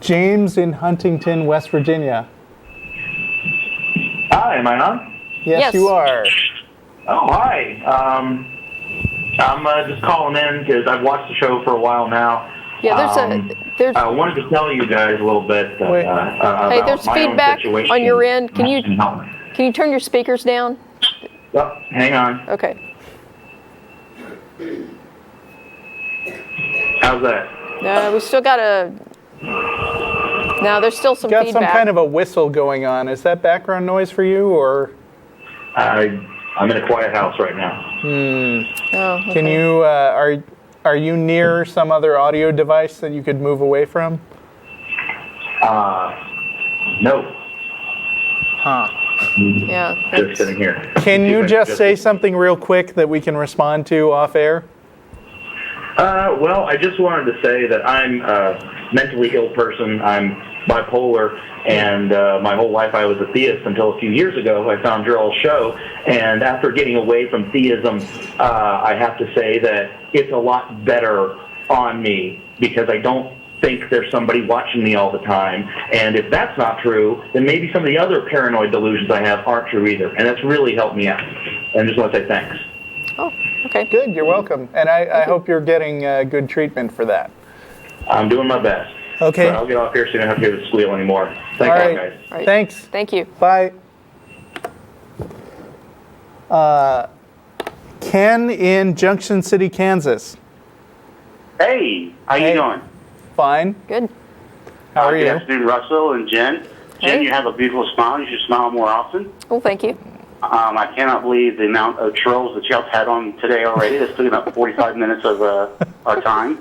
James in Huntington, West Virginia. Hi, am I on? Yes. You are. Oh, hi. I'm just calling in because I've watched the show for a while now. Yeah, there's I wanted to tell you guys a little bit Wait. about Hey, there's my own feedback situation. on your end. Can you Oh, turn your speakers down? hang on. Okay. How's that? No, we still got No, there's still some Got feedback. some kind of a whistle going on. Is that background noise for you, or I'm in a quiet house right now. Oh, okay. can you? Are you near some other audio device that you could move away from? No. Huh. Yeah. Just sitting here. Can you just say something real quick that we can respond to off air? Well, I just wanted to say that I'm a mentally ill person. I'm bipolar, and my whole life I was a theist until a few years ago. I found your old show, and after getting away from theism, I have to say that it's a lot better on me because I don't think there's somebody watching me all the time. And if that's not true, then maybe some of the other paranoid delusions I have aren't true either. And that's really helped me out. And I just want to say thanks. Oh, okay. Good, you're welcome. And I hope you're getting good treatment for that. I'm doing my best. Okay. But I'll get off here so you don't have to hear the squeal anymore. Thanks, All right. guys. All right. Thanks. Thank you. Bye. Ken in Junction City, Kansas. Hey, how you doing? Fine. Good. How are Good you? afternoon, Russell and Jen. Jen, Hey. you have a beautiful smile. You should smile more often. Well, thank you. I cannot believe the amount of trolls that y'all had on today already. That's taking up 45 minutes of our time.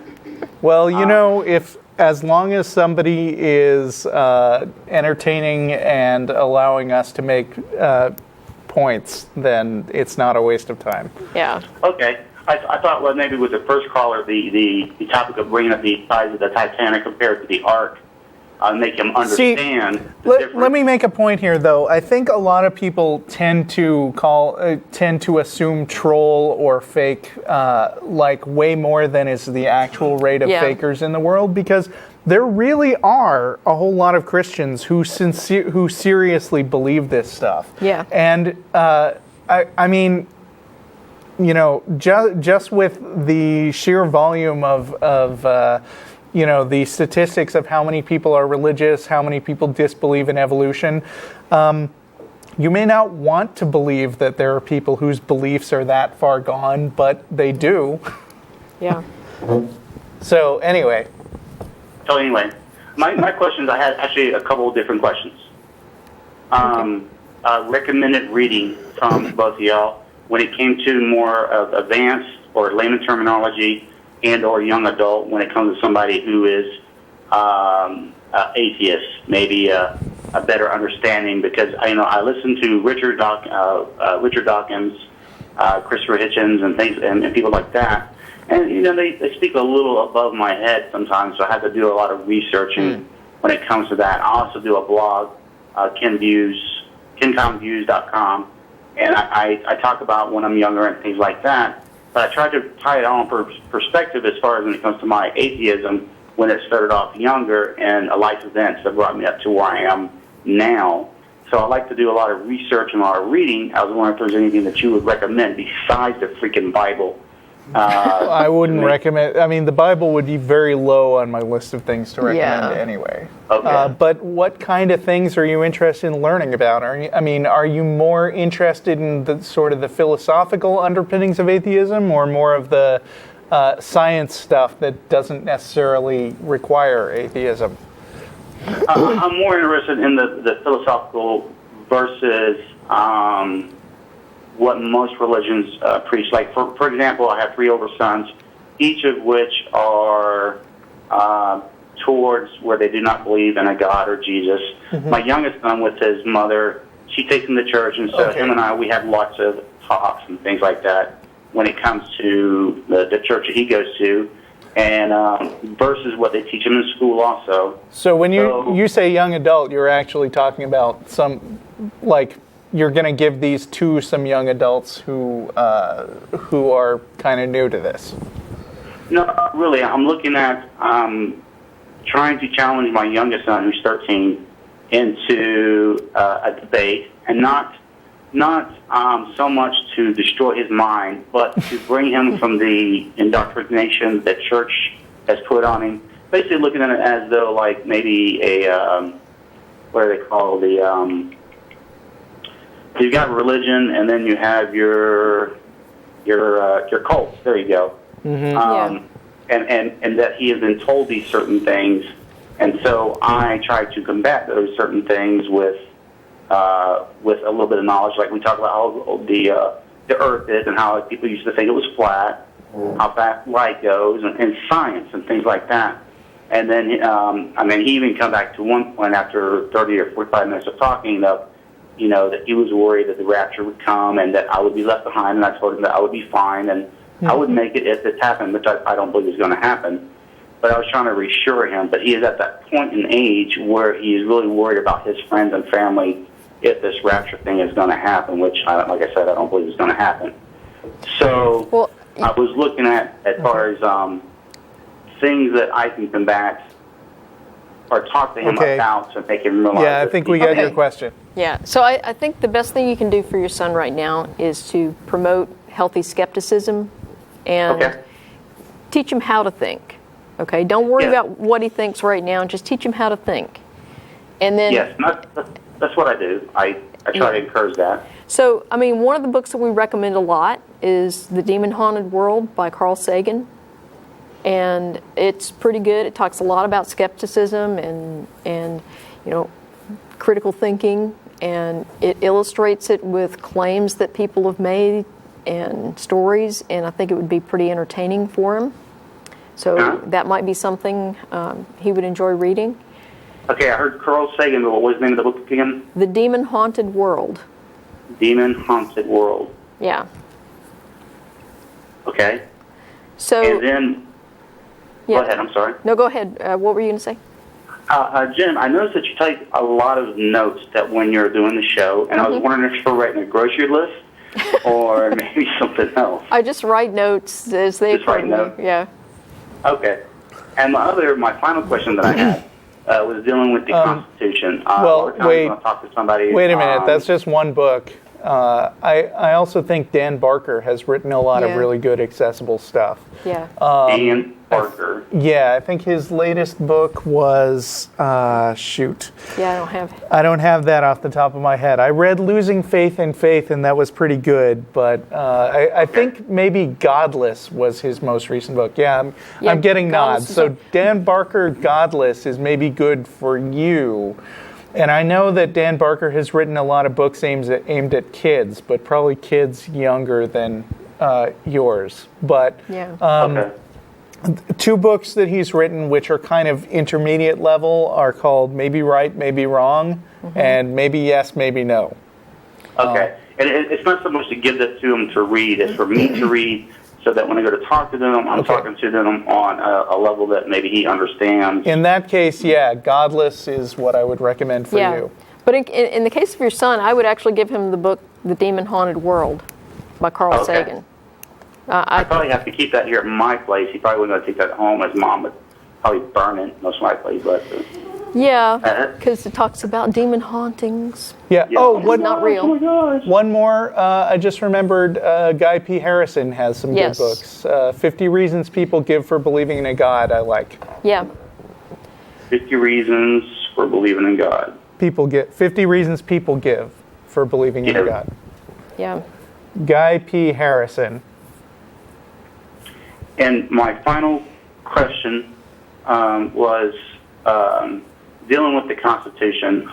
Well, you know, if as long as somebody is entertaining and allowing us to make points, then it's not a waste of time. Yeah. Okay. I thought, well, maybe with the first caller, the topic of bringing up the size of the Titanic compared to the Ark, make him understand. Let me make a point here, though. I think a lot of people tend to assume troll or fake like way more than is the actual rate of fakers in the world, because there really are a whole lot of Christians who seriously believe this stuff. Yeah. And I mean, you know, just with the sheer volume of you know, the statistics of how many people are religious, how many people disbelieve in evolution, you may not want to believe that there are people whose beliefs are that far gone, but they do. Yeah. So anyway. So anyway, my questions, I had actually a couple of different questions. Recommended reading from both of y'all when it came to more of advanced or layman terminology and or young adult when it comes to somebody who is atheist, maybe a better understanding, because I listen to Richard Dawkins, Christopher Hitchens, and things, and people like that, and they speak a little above my head sometimes, so I have to do a lot of researching when it comes to that. I also do a blog, KenComViews.com, and I talk about when I'm younger and things like that. But I tried to tie it on perspective as far as when it comes to my atheism, when it started off younger and a life events that brought me up to where I am now. So I like to do a lot of research and a lot of reading. I was wondering if there's anything that you would recommend besides the freaking Bible. I wouldn't recommend. I mean, the Bible would be very low on my list of things to recommend anyway. Okay. But what kind of things are you interested in learning about? Are you more interested in the sort of the philosophical underpinnings of atheism, or more of the science stuff that doesn't necessarily require atheism? I'm more interested in the philosophical versus what most religions preach. Like, for example, I have 3 older sons, each of which are towards where they do not believe in a God or Jesus. Mm-hmm. My youngest son, with his mother, she takes him to church, and so him and I, we have lots of talks and things like that when it comes to the church that he goes to, and versus what they teach him in school also. So when you say young adult, you're actually talking about some, like, you're going to give these to some young adults who are kind of new to this. No, really, I'm looking at trying to challenge my youngest son, who's 13, into a debate, and not so much to destroy his mind, but to bring him from the indoctrination that church has put on him. Basically, looking at it as though, like, maybe a what do they call the you've got religion, and then you have your cults. There you go. Mm-hmm. And that he has been told these certain things, and so I try to combat those certain things with a little bit of knowledge. Like, we talk about how the Earth is, and how people used to think it was flat, how fast light goes, and science and things like that. And then, he even come back to one point after 30 or 45 minutes of talking of, that he was worried that the rapture would come and that I would be left behind, and I told him that I would be fine, and I would make it if it's happened, which I don't believe is going to happen. But I was trying to reassure him. But he is at that point in age where he is really worried about his friends and family if this rapture thing is going to happen, which, like I said, I don't believe is going to happen. So I was looking at as far as things that I can combat or talk to him about to make him realize. Yeah, I think we got your question. Yeah, so I think the best thing you can do for your son right now is to promote healthy skepticism and teach him how to think. Okay, don't worry about what he thinks right now. Just teach him how to think, and then that's what I do. I try to encourage that. So, I mean, one of the books that we recommend a lot is The Demon Haunted World by Carl Sagan, and it's pretty good. It talks a lot about skepticism and critical thinking, and it illustrates it with claims that people have made and stories, and I think it would be pretty entertaining for him. So that might be something he would enjoy reading. Okay, I heard Carl Sagan, but what was the name of the book again? The Demon Haunted World. Demon Haunted World. Yeah. Okay. So. And then. Yeah. Go ahead. I'm sorry. No, go ahead. What were you going to say? Jim, I noticed that you take a lot of notes that when you're doing the show, and I was wondering if you're writing a grocery list or maybe something else. I just write notes as they just write notes. Yeah. Okay. And my final question that I had was dealing with the Constitution. Wait. Talk to somebody. Wait a minute. That's just one book. I also think Dan Barker has written a lot of really good accessible stuff. Yeah. Dan Barker. I think his latest book was shoot. Yeah, I don't have that off the top of my head. I read Losing Faith in Faith, and that was pretty good. But I think maybe Godless was his most recent book. I'm getting nods. So Dan Barker, Godless is maybe good for you. And I know that Dan Barker has written a lot of books aimed at kids, but probably kids younger than yours. But two books that he's written, which are kind of intermediate level, are called Maybe Right, Maybe Wrong, and Maybe Yes, Maybe No. Okay. And it's not so much to give that to him to read. It's for me to read so that when I go to talk to them, I'm talking to them on a level that maybe he understands. In that case, Godless is what I would recommend for you. But in the case of your son, I would actually give him the book The Demon Haunted World by Carl Sagan. I probably have to keep that here at my place. He probably wasn't going to take that home. His mom would probably burn it, most likely. But because it talks about demon hauntings. Not real. Oh my gosh. One more. I just remembered Guy P. Harrison has some good books. 50 Reasons People Give for Believing in a God, I like. Yeah. 50 Reasons for Believing in God. 50 Reasons People Give for Believing in a God. Yeah. Guy P. Harrison. And my final question was dealing with the Constitution.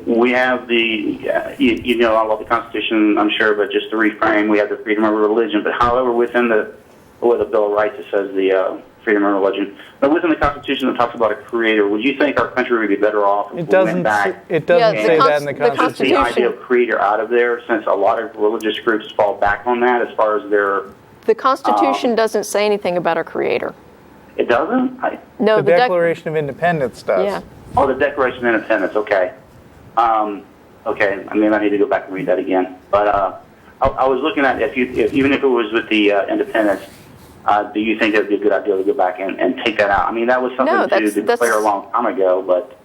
We have I love the Constitution, I'm sure, but just to reframe, we have the freedom of religion. But however, within the Bill of Rights, it says the freedom of religion. But within the Constitution, it talks about a creator. Would you think our country would be better off if we went back? It doesn't say that in the Constitution. The idea of creator out of there, since a lot of religious groups fall back on that as far as their... The Constitution doesn't say anything about our creator. It doesn't? No, the Declaration of Independence does. Yeah. Oh, the Declaration of Independence, okay. Okay, I mean, I need to go back and read that again. But I was looking at even if it was with the Independence, do you think it would be a good idea to go back and take that out? I mean, that was something to declare a long time ago, but...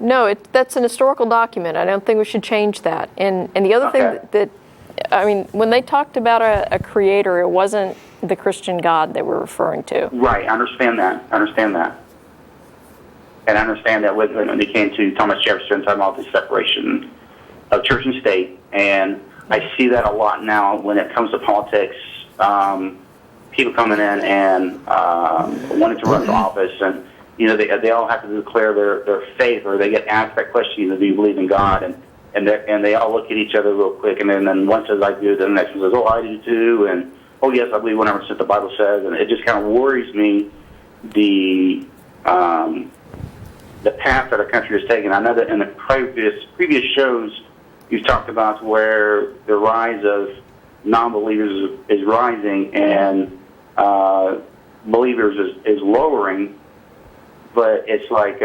No, that's an historical document. I don't think we should change that. And the other thing that, I mean, when they talked about a creator, it wasn't the Christian God they were referring to. Right, I understand that. And I understand that when it came to Thomas Jefferson talking about the separation of church and state, and I see that a lot now when it comes to politics. People coming in and wanting to run for office, and they all have to declare their faith, or they get asked that question: do you believe in God? And they all look at each other real quick, and then one says I do, then the next one says, oh, I do too, and oh yes, I believe whatever the Bible says, and it just kind of worries me the path that our country is taking. I know that in the previous shows you've talked about where the rise of non-believers is rising and believers is lowering. But it's like,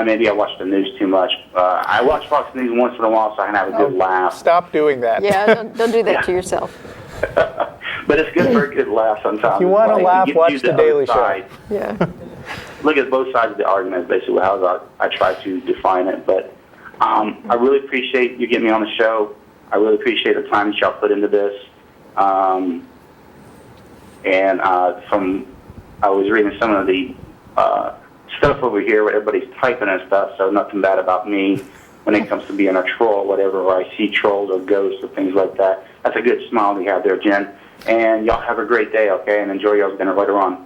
maybe I watch the news too much. I watch Fox News once in a while so I can have a good laugh. Stop doing that. Yeah, don't do that to yourself. But it's good for a good laugh sometimes. If you want to laugh, watch The Daily Show. Yeah. Look at both sides of the argument, basically, how I try to define it. But I really appreciate you getting me on the show. I really appreciate the time that y'all put into this. I was reading some of the stuff over here where everybody's typing and stuff, so nothing bad about me when it comes to being a troll or whatever, or I see trolls or ghosts or things like that. That's a good smile you have there, Jen. And y'all have a great day, okay? And enjoy y'all's dinner later on.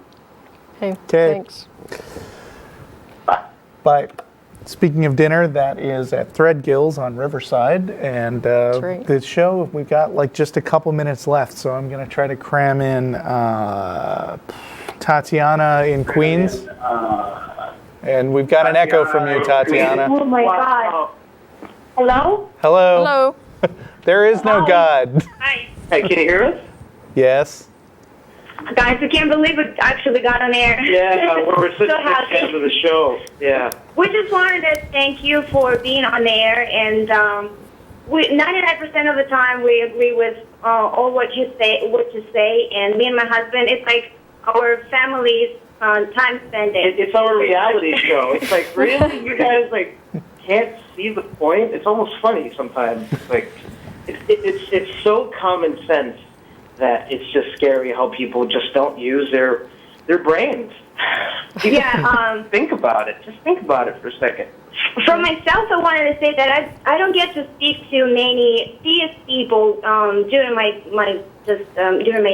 Hey, Okay. thanks. Bye. Bye. Speaking of dinner, that is at Threadgills on Riverside. And right. the show, we've got like just a couple minutes left, so I'm going to try to cram in Tatiana in Queens. And we've got an echo from you, Tatiana. Oh my God. Hello? Hello. Hello. There is no God. Hi. Hey, can you hear us? Yes. Guys, I can't believe it actually got on air. Yeah, we're such So big happy. fans of the show. Yeah. We just wanted to thank you for being on air, and 99% of the time we agree with all what you say, and me and my husband, it's like our family's time spending. It's our reality show. It's like, really? You guys, like, can't see the point? It's almost funny sometimes. Like, it's so common sense that it's just scary how people just don't use their brains. Yeah. Think about it. Just think about it for a second. For myself, I wanted to say that I don't get to speak to many theist people during my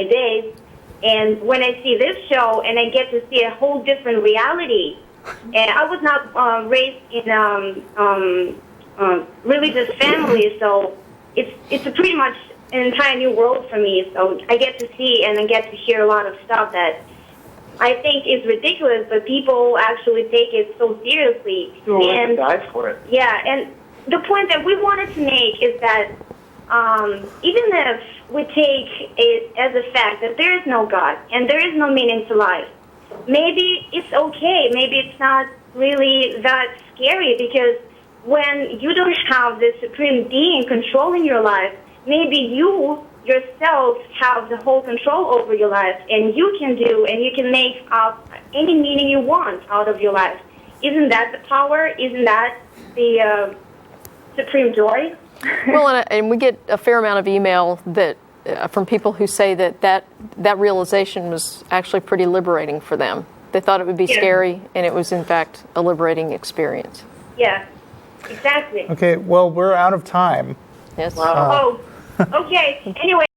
days, and when I see this show and I get to see a whole different reality, and I was not raised in religious family, so it's a pretty much an entire new world for me. So I get to see and I get to hear a lot of stuff that I think is ridiculous, but people actually take it so seriously. And die for it. Yeah, and the point that we wanted to make is that even if we take it as a fact that there is no God and there is no meaning to life, maybe it's okay. Maybe it's not really that scary, because when you don't have the supreme being controlling your life, maybe you yourself have the whole control over your life, and you can do and you can make up any meaning you want out of your life. Isn't that the power? Isn't that the supreme joy? Well, and we get a fair amount of email that from people who say that realization was actually pretty liberating for them. They thought it would be scary, and it was in fact a liberating experience. Yeah, exactly. Okay, well, we're out of time. Yes. Oh, okay. Anyway.